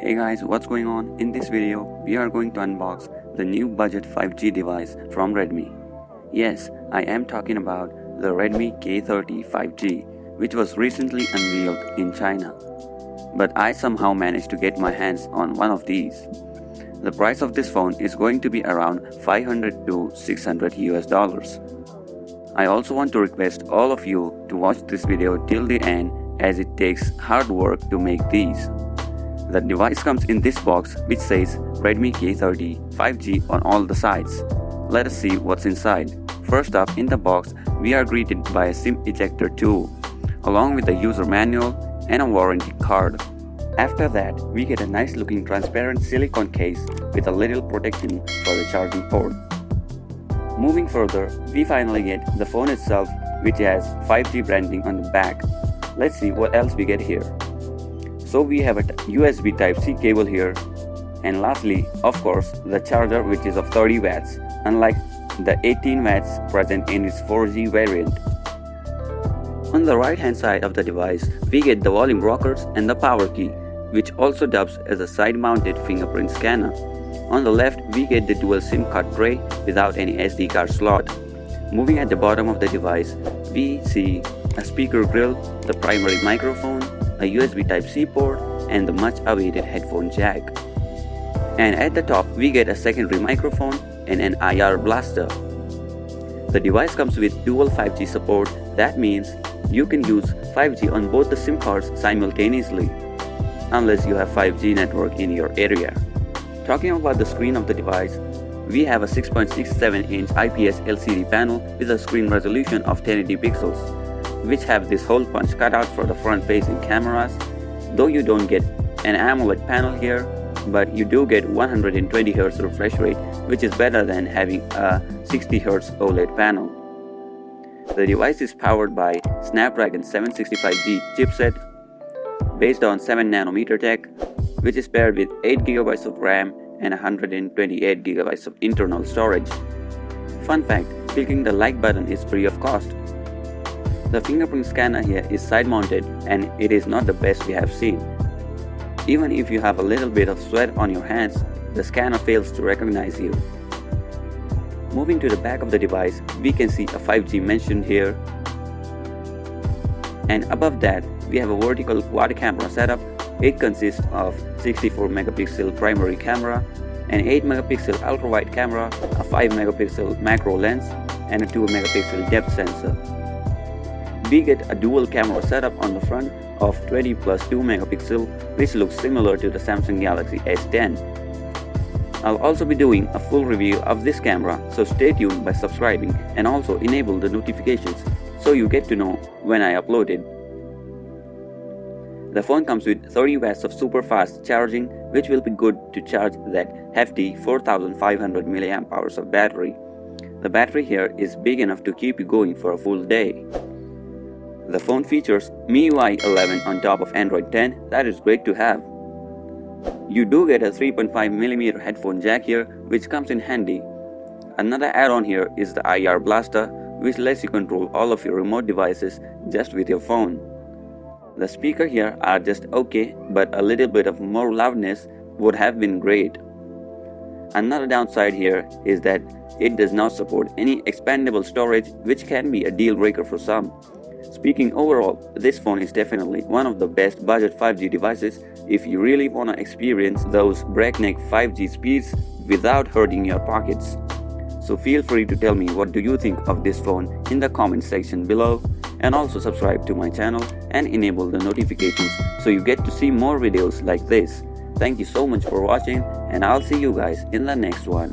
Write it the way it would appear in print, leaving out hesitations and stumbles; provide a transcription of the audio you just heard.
Hey guys, what's going on? In this video, we are going to unbox the new budget 5G device from Redmi. Yes, I am talking about the Redmi K30 5G, which was recently unveiled in China. But I somehow managed to get my hands on one of these. The price of this phone is going to be around $500 to $600. I also want to request all of you to watch this video till the end, as it takes hard work to make these. The device comes in this box which says Redmi K30 5G on all the sides. Let us see what's inside. First up in the box, we are greeted by a SIM ejector tool, along with a user manual and a warranty card. After that, we get a nice looking transparent silicone case with a little protection for the charging port. Moving further, we finally get the phone itself, which has 5G branding on the back. Let's see what else we get here. So we have a USB Type-C cable here, and lastly, of course, the charger, which is of 30 watts, unlike the 18 watts present in its 4G variant. On the right hand side of the device, we get the volume rockers and the power key, which also doubles as a side-mounted fingerprint scanner. On the left, we get the dual SIM card tray without any SD card slot. Moving at the bottom of the device, we see a speaker grill, the primary microphone, a USB Type-C port, and the much awaited headphone jack. And at the top, we get a secondary microphone and an IR blaster. The device comes with dual 5G support. That means you can use 5G on both the SIM cards simultaneously, unless you have 5G network in your area. Talking about the screen of the device, we have a 6.67-inch IPS LCD panel with a screen resolution of 1080 pixels, which have this hole punch cut out for the front-facing cameras. Though you don't get an AMOLED panel here, but you do get 120Hz refresh rate, which is better than having a 60Hz OLED panel. The device is powered by Snapdragon 765G chipset based on 7nm tech, which is paired with 8GB of RAM and 128GB of internal storage. Fun fact, clicking the like button is free of cost. The fingerprint scanner here is side-mounted, and it is not the best we have seen. Even if you have a little bit of sweat on your hands, the scanner fails to recognize you. Moving to the back of the device, we can see a 5G mentioned here. And above that, we have a vertical quad camera setup. It consists of 64MP primary camera, an 8MP ultra-wide camera, a 5MP macro lens, and a 2MP depth sensor. We get a dual camera setup on the front of 20 plus 2MP, which looks similar to the Samsung Galaxy S10. I'll also be doing a full review of this camera, so stay tuned by subscribing and also enable the notifications so you get to know when I upload it. The phone comes with 30 watts of super fast charging, which will be good to charge that hefty 4500 mAh of battery. The battery here is big enough to keep you going for a full day. The phone features MIUI 11 on top of Android 10. That is great to have. You do get a 3.5mm headphone jack here, which comes in handy. Another add-on here is the IR blaster, which lets you control all of your remote devices just with your phone. The speakers here are just okay, but a little bit of more loudness would have been great. Another downside here is that it does not support any expandable storage, which can be a deal breaker for some. Speaking overall, this phone is definitely one of the best budget 5G devices if you really want to experience those breakneck 5G speeds without hurting your pockets. So feel free to tell me what do you think of this phone in the comment section below, and also subscribe to my channel and enable the notifications so you get to see more videos like this. Thank you so much for watching, and I'll see you guys in the next one.